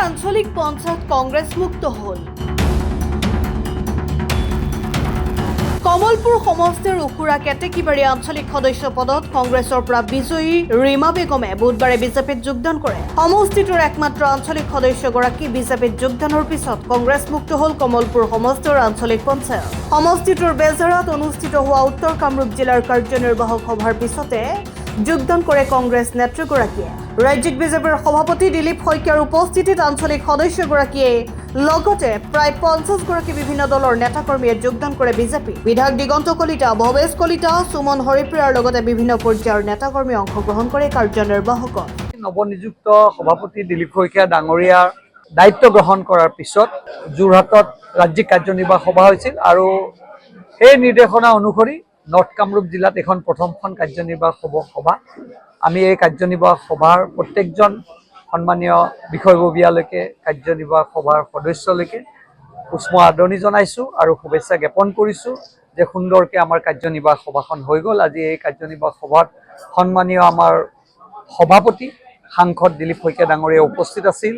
আঞ্চলিক পঞ্চায়েত কংগ্ৰেছ মুক্ত হল। কমলপুৰ সমষ্টিৰ উখুৰা কেতেকীবাৰী আঞ্চলিক সদস্য পদত কংগ্ৰেছৰ পৰা বিজয়ী ৰীমা বেগমে বুধবাৰে বিজেপিত যোগদান কৰে। সমষ্টিটোৰ একমাত্ৰ আঞ্চলিক সদস্যগৰাকী বিজেপিত যোগদানৰ পিছত কংগ্ৰেছ মুক্ত হল কমলপুৰ সমষ্টিৰ আঞ্চলিক পঞ্চায়ত। সমষ্টিটোৰ বেজাৰত অনুষ্ঠিত হোৱা উত্তৰ কামৰূপ জিলাৰ কাৰ্যনিৰ্বাহক সভাৰ পিছতে যোগদান কৰে কংগ্ৰেছ নেত্ৰীগৰাকীয়ে। ৰাজ্যিক বিজেপিৰ সভাপতি দিলীপ শইকীয়াৰ উপস্থিতিত আঞ্চলিক সদস্যগৰাকীয়ে লগতে প্ৰায় 50 গৰাকী বিভিন্ন দলৰ নেতাকৰ্মীয়ে যোগদান কৰে বিজেপি। বিধায়ক দিগন্ত কলিতা, ভৱেশ কলিতা, সুমন হৰিপ্ৰিয়াৰ লগতে বিভিন্ন পৰ্যায়ৰ নেতাকৰ্মী অংশগ্ৰহণ কৰে কাৰ্যনিৰ্বাহকত। নৱনিযুক্ত সভাপতি দিলীপ শইকীয়া ডাঙৰীয়াৰ দায়িত্ব গ্ৰহণ কৰাৰ পিছত যোৰহাটত ৰাজ্যিক কাৰ্যনিৰ্বাহক সভা হৈছিল আৰু সেই নিৰ্দেশনা অনুসৰি নৰ্থ কামৰূপ জিলাত এখন প্ৰথমখন কাৰ্যনিৰ্বাহক সভা। আমি এই কাৰ্যনিৰ্বাহক সভাৰ প্ৰত্যেকজন সন্মানীয় বিষয়ববীয়ালৈকে কাৰ্যনিৰ্বাহক সভাৰ সদস্যলৈকে উষ্ম আদৰণি জনাইছোঁ আৰু শুভেচ্ছা জ্ঞাপন কৰিছোঁ যে সুন্দৰকৈ আমাৰ কাৰ্যনিৰ্বাহক সভাখন হৈ গ'ল। আজি এই কাৰ্যনিৰ্বাহক সভাত সন্মানীয় আমাৰ সভাপতি সাংসদ দিলীপ শইকীয়া ডাঙৰীয়া উপস্থিত আছিল,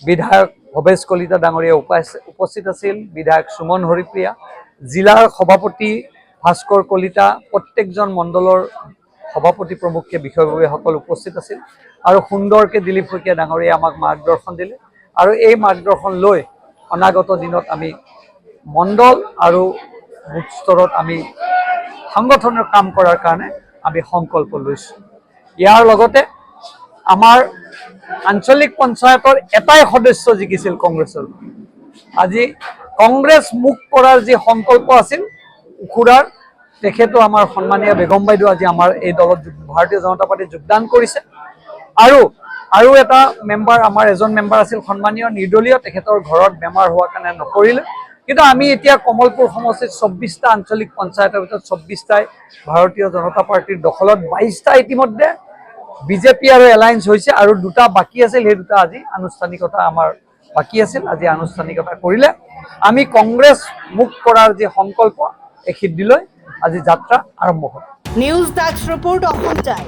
বিধায়ক ভৱেশ কলিতা ডাঙৰীয়া উপস্থিত আছিল, বিধায়ক সুমন হৰিপ্ৰিয়া, জিলাৰ সভাপতি ভাস্কৰ কলিতা, প্ৰত্যেকজন মণ্ডলৰ সভাপতি প্ৰমুখ্যে বিষয়ববীয়াসকল উপস্থিত আছিল আৰু সুন্দৰকৈ দিলীপ শইকীয়া ডাঙৰীয়াই আমাক মাৰ্গদৰ্শন দিলে আৰু এই মাৰ্গদৰ্শন লৈ অনাগত দিনত আমি মণ্ডল আৰু বুথ স্তৰত আমি সংগঠনৰ কাম কৰাৰ কাৰণে আমি সংকল্প লৈছোঁ। ইয়াৰ লগতে আমাৰ আঞ্চলিক পঞ্চায়তৰ এটাই সদস্য জিকিছিল কংগ্ৰেছৰ। আজি কংগ্ৰেছ মুক্ত কৰাৰ যি সংকল্প আছিল উখুৰাৰ, তেখেতো আমাৰ সন্মানীয় বেগম বাইদেউ আজি আমাৰ এই দলত ভাৰতীয় জনতা পাৰ্টীত যোগদান কৰিছে আৰু এটা মেম্বাৰ, আমাৰ এজন মেম্বাৰ আছিল সন্মানীয় নিৰ্দলীয়, তেখেতৰ ঘৰত বেমাৰ হোৱাৰ কাৰণে নকৰিলে। কিন্তু আমি এতিয়া কমলপুৰ সমষ্টিত 24টা আঞ্চলিক পঞ্চায়তৰ ভিতৰত 24টাই ভাৰতীয় জনতা পাৰ্টীৰ দখলত, 22টা ইতিমধ্যে বিজেপি আৰু এলায়েন্স হৈছে আৰু 2টা বাকী আছিল। সেই 2টা আজি আনুষ্ঠানিকতা আমাৰ বাকী আছিল, আজি আনুষ্ঠানিকতা কৰিলে। আমি কংগ্ৰেছ মুক্ত কৰাৰ যি সংকল্প এই সিদ্ধিলৈ আজি যাত্ৰা আৰম্ভ হ'ল। News desk report Assam time.